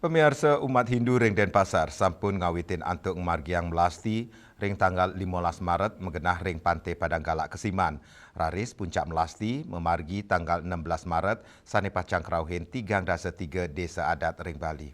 Pemirsa umat Hindu ring Denpasar sampun ngawitin antuk margiang melasti ring tanggal 15 Maret mengenah ring Pantai Padang Galak Kesiman. Raris puncak melasti memargi tanggal 16 Maret sane pacang krauhin 3-3 desa adat ring Bali.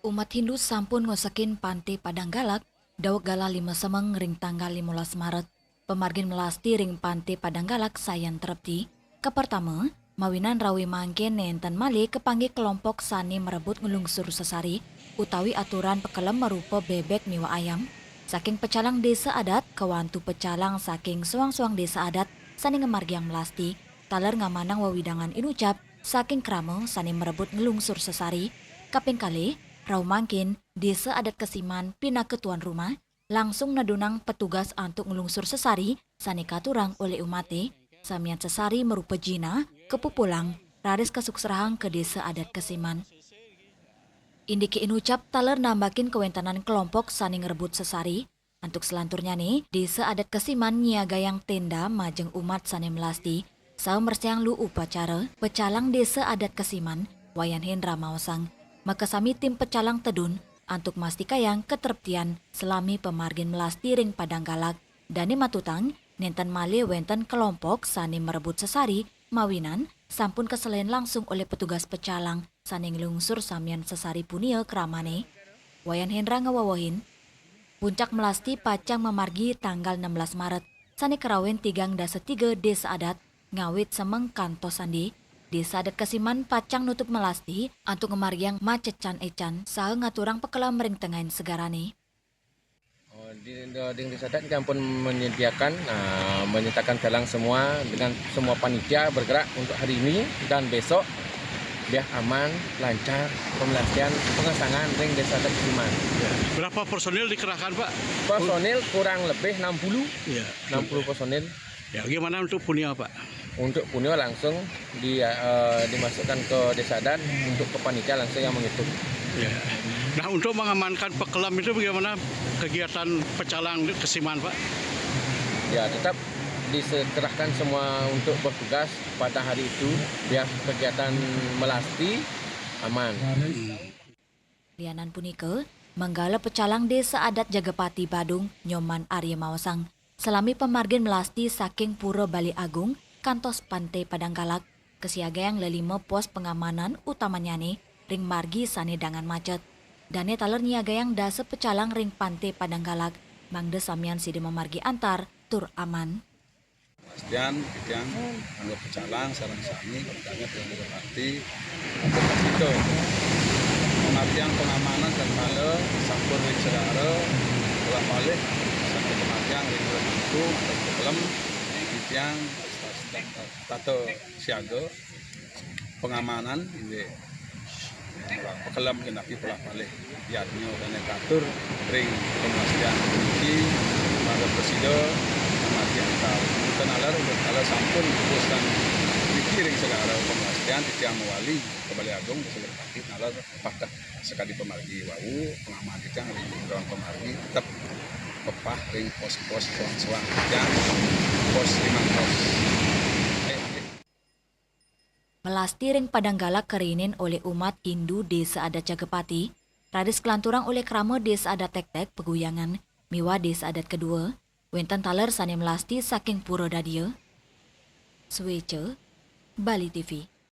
Umat Hindu sampun ngosekin Pantai Padang Galak dawek gala 5 semeng ring tanggal 15 Maret. Pemargin melasti ring Pantai Padang Galak sayan terepti. Kepertama, mawinan rawi mangken nenten mali kepanggih kelompok sani merebut ngelungsur sesari utawi aturan pekelem merupa bebek miwa ayam. Saking pecalang desa adat kewantu pecalang saking suang-suang desa adat sani ngemargiang melasti. Taler ngamanang wawidangan inucap saking kramo sani merebut ngelungsur sesari. Kaping kali, rau mangkin desa adat Kesiman pina ke tuan rumah langsung nadunang petugas antuk ngelungsur sesari sani katurang oleh umate. Samian sesari merupa jina kepupulang raris kasuksrahang ke desa adat Kesiman. Indiki inucap taler nambakin kewentanan kelompok sani ngerebut sesari. Untuk selanturnya nih, desa adat Kesiman nyiagayang tenda majeng umat sani melasti. Sao mersiang lu upacara pecalang desa adat Kesiman wayan Hendra Maosang. Maka sami tim pecalang tedun antuk mastikayang keterptian selami pemargin melasti ring Padang Galak. Dani matutang nenten mali wenten kelompok sani merebut sesari mawinan sampun keselain langsung oleh petugas pecalang sani ngelungsur samian sesari punia keramane. Wayan Hendra ngawawahin puncak melasti pacang memargi tanggal 16 Maret sani kerawen 3-3 desa adat ngawit semeng kantos sandi. Desa adat Kesiman pacang nutup melasti antuk ngemargiang macecan ecan saha ngaturang pekelam ring tengahin segarane. Di desa adat kami pun menyatakan galang semua dengan semua panitia bergerak untuk hari ini dan besok biar aman, lancar pemelastian pengesangan ring desa adat Kesiman. Ya. Berapa personil dikerahkan Pak? Personil kurang lebih 60, ya. 60 personil. Ya, gimana untuk punya Pak? Untuk punio langsung dimasukkan ke desa adat, untuk ke panitia langsung yang menghitung. Ya. Nah, untuk mengamankan pekelam itu bagaimana kegiatan pecalang di Kesiman Pak? Ya, tetap dikerahkan semua untuk bertugas pada hari itu biar kegiatan melasti aman. Lianan punike menggala pecalang desa adat Jagapati Badung Nyoman Arya Mawasang selami pemargin melasti saking Pura Bali Agung kantos Pantai Padang Galak kesiagayang lelima pos pengamanan utamanya nih ring margi sane dangan macet. Dane taler niagayang dase pecalang ring Pantai Padang Galak mangde samian side memargi antar tur aman. Pastian yang anggap pecalang sarang sami bertanya dengan berarti untuk itu pengertian pengamanan dan kala sampur ring sedara ulah balik sampai kematian ring bermantu atau film yang tato siaga pengamanan ini pekelam kenapi pola balik biarnya dan katur ring pemastian ini pada presiden kematian tahu kita nalar untuk kalau sampun putusan dikiring segala pemastian tidak mewali kembali agung seperti nalar apakah sekali pemargi wau pengamatan ring ruang pemargi tetap pepah ring pos-pos suang-suang yang pos 5 pos. Melasti ring Padang Galak kerinin oleh umat Hindu desa adat Jagapati, radis kelanturang oleh krama desa adat Tek-Tek Peguyangan, miwa desa adat kedua, wenten taler sane melasti saking Pura Dadia. Swece, Bali TV.